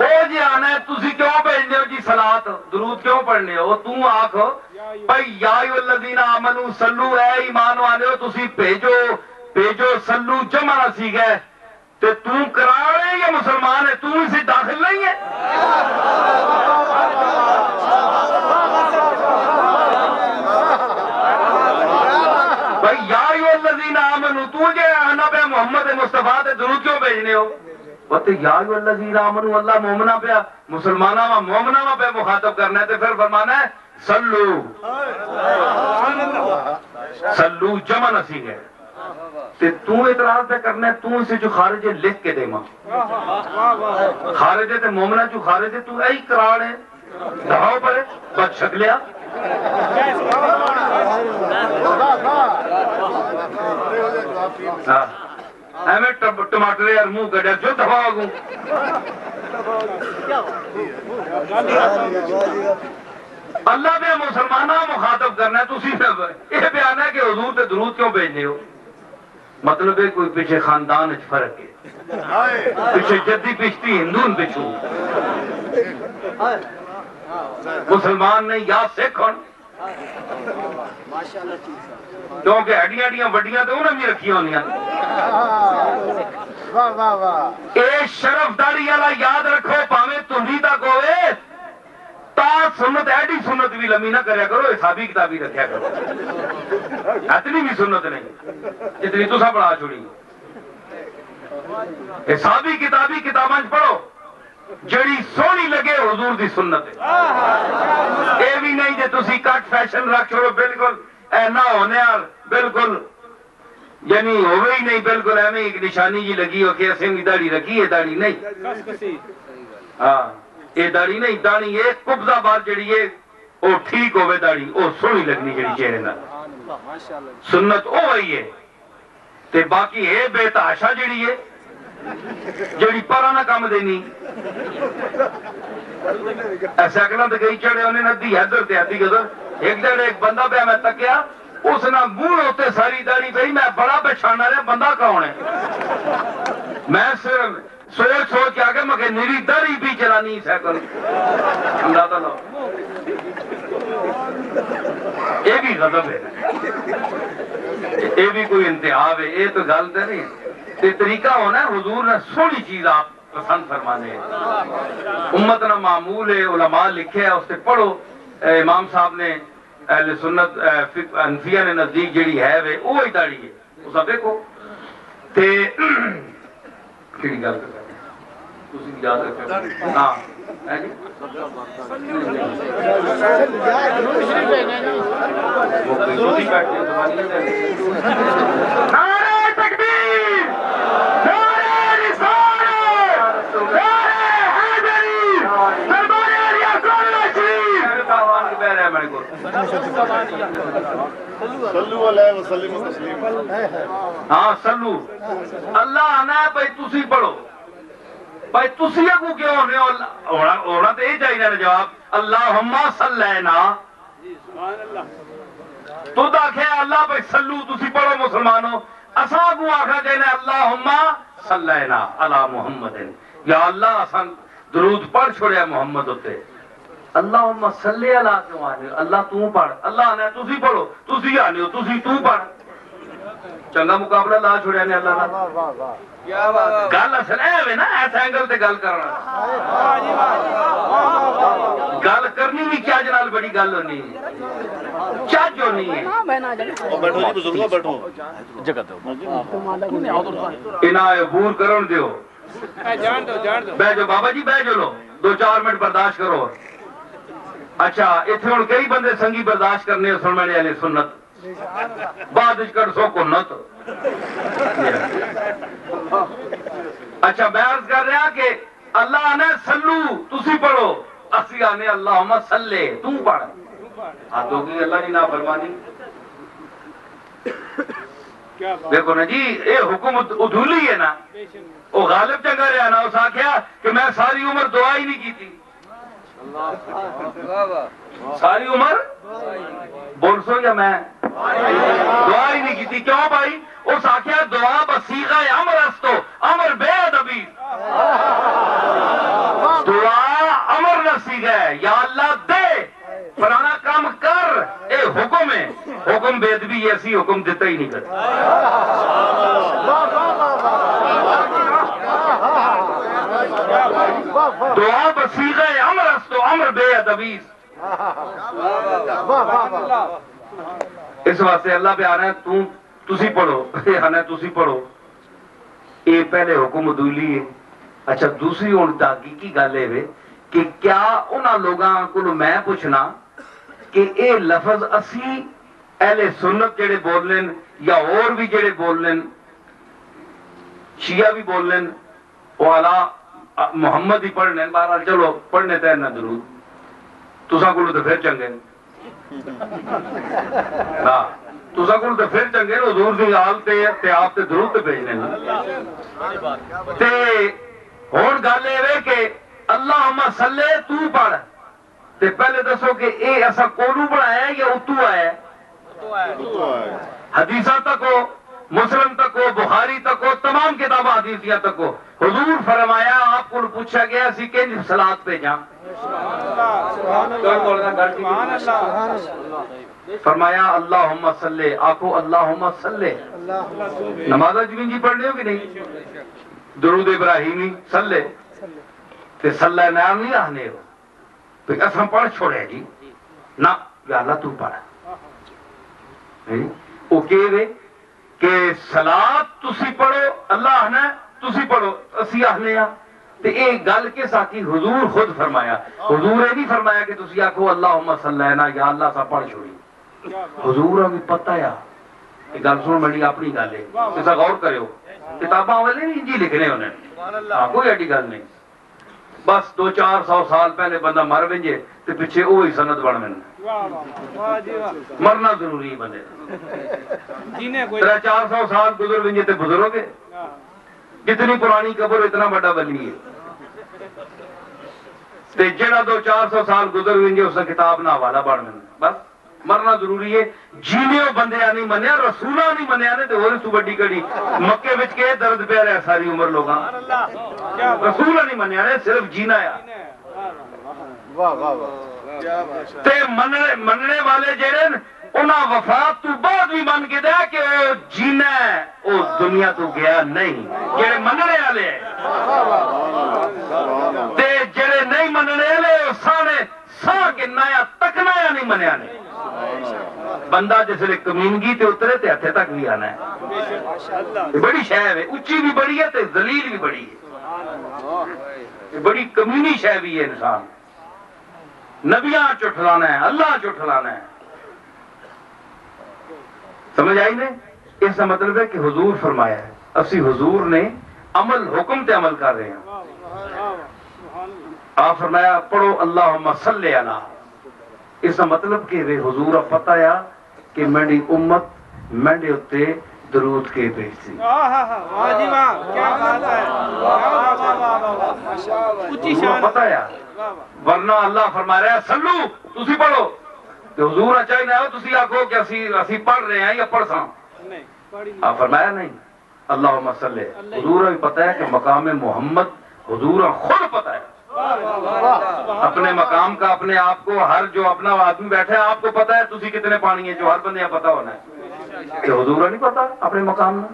وہ جی آنا ہے تسی کیوں بھیجنے ہو جی صلات درود کیوں پڑھنے ہو تو آکھو بھائی یا الذین آمنو صلو اے ایمان والے ہو تسی بھیجو صلو جمع نہ سی گئے تو کرا رہے یا مسلمان ہے اسے داخل نہیں ہے بھائی یا الذین آمنو تو جے آنا پہ محمد مصطفیٰ تے درود کیوں بھیجنے ہو وقت یا الذین آمنو اللہ مومنہ پہ مسلمانہ و مومنہ پہ مخاطب کرنا ہے تو پھر فرمانا ہے سلو جمع نسی ہے تو اعتراض پہ کرنا ہے تو اسے جو خارج ہے لکھ کے دے ماں خارج ہے تو مومنہ جو خارج ہے تو اے اقرار ہے دہاؤ پر ہے بس شک لیا میں ٹماٹر یار منہ کڑیا جو دفاع آگوں اللہ پہ مسلمانہ مخاطب کرنا ہے تو اسی پہ یہ بیان ہے کہ حضور تے درود کیوں بھیجنے ہو مطلب ہے کوئی پیچھے خاندان اچھ فرق ہے پیچھے جدی پشتی ہندون پچھو مسلمان نہیں یا سکھ ہون کیونکہ ہڈیاں وڈیاں تو انہوں نے رکھی ہونی اے شرف داری اللہ یاد رکھو پاویں تندی تک ہوئے تا سنت ایڈی سنت بھی لمحی نہ کریا کرو حسابی کتابی رکھیا کرو اتنی بھی سنت نہیں اتنی تو سا پڑھا چھوڑی حسابی کتابی کتاباں پڑھو جڑی سونی لگے حضور دی سنت ہے اے بھی نہیں جے تسی کٹ فیشن رکھ چھوڑو بالکل اے نہ ہونے اور بالکل یعنی ہوئے ہی نہیں بالکل ایمیں ایک نشانی جی لگی ہو کہ اسے بھی داڑھی رکھی ہے داڑھی نہیں ہاں یہ داڑھی نہیں داڑھی یہ قبضہ بات جڑی ہے وہ ٹھیک ہوئے داڑھی وہ سونی لگنی جڑی چہرے نہ سنت او وہی ہے تے باقی ہے بے تحاشا جڑی ہے جڑی پارا نہ کام دینی ایسے اکلا تو گئی چڑھے انہیں نہ دی حضر تے حدی گزر ایک جڑے ایک بندہ پہ میں تکیا اس نے منہ ہوتے ساری داڑھی پہ میں بڑا پہچانا رہا بندہ کون ہے میں صرف سوچ کے آگے مگر میری داڑھی بھی چلانی سیکل اندازہ لو یہ بھی غضب ہے یہ بھی کوئی انتہاب ہے یہ تو غلط ہے نہیں یہ طریقہ ہونا ہے حضور نے سونی چیز آپ پسند فرمانے امت نہ معمول ہے علماء لکھے ہے اس سے پڑھو امام صاحب نے اہل سنت انفیہ نے نزدیک جڑی ہے وہی داڑھی ہے اس اب دیکھو تے کیڑی گل کر تسی یاد رکھو ہاں نعرہ تکبیر نعرہ رسالت نعرہ حیدری دربار عالیہ کلہ شریف صلو علیہ وسلم تسلیم ہاں صلو اللہ آنا ہے بھائی تسی پڑھو بھائی تسی اگو کیوں ہونے ہونا تو یہ چاہیے جواب اللہم صلینا تو داکھے اللہ بھائی صلو تسی پڑھو مسلمانوں اسا اگو آکھا چاہیے اللہم صلینا علی محمد یا اللہ اسا درود پڑھ چھوڑیا محمد ہوتے اللہم صلی اللہ کیوں آنے اللہ تو پڑھ اللہ آنے تسی پڑھو تسی آنے ہو تسی تو پڑھ چنگا مقابلہ لا چھوڑیا نے اللہ نے گل اصل ہے نا ایسا اینگل تے گل کرنا گل کرنی بھی کیا جنال بڑی گل ہونی چاج ہونی ہے بیٹھو جی بزرگوں بیٹھو جگہ دو انہاں عبور کرن دیو بہ جو بابا جی بہ جو لو 2-4 منٹ برداشت کرو اچھا اتنے ہوں کئی بندے سنگی برداشت کرنے سننے والے سنت بعد کر سو کنت اچھا میں عرض کر رہا کہ اللہ آنے سلو تسی پڑھو اسی آنے اللہم صلی تو پڑھ ہاتھوں کی اللہ کی نافرمانی دیکھو نا جی یہ حکم ادھولی ہے نا وہ غالب چنگا رہا نا اس آکھیا کہ میں ساری عمر دعا ہی نہیں کی تھی ساری عمر بول سو یا میں دعا ہی نہیں کی تھی کیوں بھائی اس آکھیا دعا بسیغہ امر استو امر بے ادبی وسیلہ ہے یا اللہ دے فلانا کام کر اے حکم ہے حکم بے ادبی ایسی حکم دیتا ہی نہیں کرتا دعا بصیغہ امر است تو امر بے ادبی اس واسطے اللہ پہ آنا ہے تسی پڑھو آنا ہے تسی پڑھو یہ پہلے حکم عدولی ہے اچھا دوسری ہوں تحقیقی گل ہے کہ کیا انہاں لوگاں کو میں پوچھنا کہ اے لفظ اسی اہل سنت جڑے بول لین یا اور بھی جڑے بول لین شیعہ بھی بول لین وہ علا محمد ہی پڑھنے بہرحال چلو پڑھنے تے نہ درود تساں کولو تے پھر چنگے ہاں تساں کولو تے پھر چنگے حضور دی آل تے آپ تے درود تے بھیجنے تے ہن گل اے کہ اللہم صلی تو پڑھ تے پہلے دسو کہ اے ایسا کولو پڑھایا ہے یا اتو آیا ہے حدیثہ تک ہو مسلم تک ہو بخاری تک ہو تمام کتابیں حدیثیہ تک ہو حضور فرمایا آپ کو پوچھا گیا اسی کہ صلات پہ جاں فرمایا اللہم صلی آکھو اللہم صلی نماز جی پڑھنے ہو کہ نہیں درود ابراہیمی صلی تے صلی نام نہیں آنے ہو تو ایسا پڑھ چھوڑے جی نا یا اللہ تو پڑھ وہ کہے کہ صلات تسی پڑھو اللہ نے تسی پڑھو اسی آنے ہاں تے ایک گل کے ساتھی حضور خود فرمایا حضور نے نہیں فرمایا کہ تسی آکھو اللہم صلی نا یا اللہ سا پڑھ چھوڑی حضور ہمیں پتہ ہے یہ گل سن بڑی اپنی گل ہے اسا غور کرو کتاباں والے نہیں جی لکھنے انہیں کوئی ایڈی گل نہیں بس 200-400 سال پہلے بندہ مر ونجے تے پیچھے وہی سند بن وین مرنا ضروری بندے 300-400 سال گزر ونجے تے بزرگ ہے جتنی پرانی قبر اتنا بڑا ولی ہے تے جڑا 200-400 سال گزر ونجے اس کتاب نہ حوالہ بن وین بس مرنا ضروری ہے جینے بندے نہیں منیا رسولہ نہیں منیا نے تے اور تو بڑی کڑی مکے وچ کے درد پہ رہا ساری عمر لوگاں رسولہ نہیں منیا نے صرف جینا ہے تے مننے والے جڑے انہاں وفات تو بعد بھی من کے دیا کہ جینا ہے او دنیا تو گیا نہیں جڑے مننے والے تے جڑے نہیں مننے والے سانے سا کے نایا تکنا یا نہیں منیا نے بندہ جس لئے کمینگی تے اترے تے ہتھے تک بھی آنا ہے بڑی شے ہے اچھی بھی بڑی ہے تے ذلیل بھی بڑی ہے بڑی کمینی شے بھی ہے انسان نبیاں چٹھلانا ہے اللہ چٹھلانا ہے سمجھ آئی نے اس کا مطلب ہے کہ حضور فرمایا ہے اسی حضور نے عمل حکم تے عمل کر رہے ہیں آپ فرمایا پڑھو اللہم صلی علی اس کا مطلب کہ حضور پتہ ہے کہ میری امت میرے اتے درود کے بھیجتی پتہ ہے ورنہ اللہ فرما رہا ہے سلو تسی پڑھو تو حضور چاہیے نہ ہو تسی آکھو کہ اسی پڑھ رہے ہیں یا پڑھ ساں آپ فرمایا نہیں اللہم صلی حضور بھی پتہ ہے کہ مقام محمد حضور خود پتہ ہے اپنے مقام کا اپنے آپ کو ہر جو اپنا آدمی بیٹھا ہے آپ کو پتا ہے تسی کتنے پانی ہے جو ہر بندے پتا ہونا ہے کہ حضور نہیں پتا اپنے مقام میں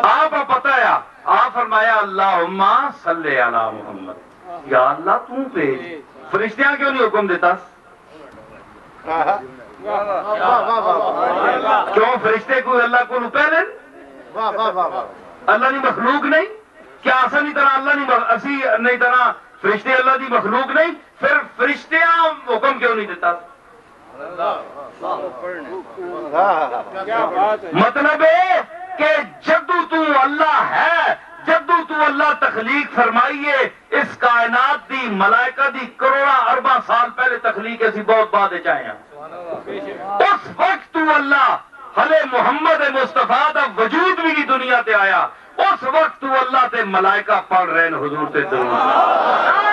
آپ پتا ہے آپ فرمایا اللہم صلی علی محمد یا اللہ تم بھیج فرشتیاں کیوں نہیں حکم دیتا کیوں فرشتے کو اللہ کو پہلے اللہ نہیں مخلوق نہیں کیا ایسا نہیں طرح اللہ نہیں طرح فرشتے اللہ دی مخلوق نہیں پھر فرشتیاں حکم کیوں نہیں دیتا مطلب ہے کہ جدو تو اللہ ہے جدو تو اللہ تخلیق فرمائیے اس کائنات دی ملائکہ دی کروڑا ارباں سال پہلے تخلیق ایسی بہت بات چاہے ہیں اس وقت تو اللہ حلے محمد مصطفیٰ دا وجود بھی نہیں دنیا تے آیا اس وقت تو اللہ تے ملائکہ پڑھ رہے ہیں حضور تے درود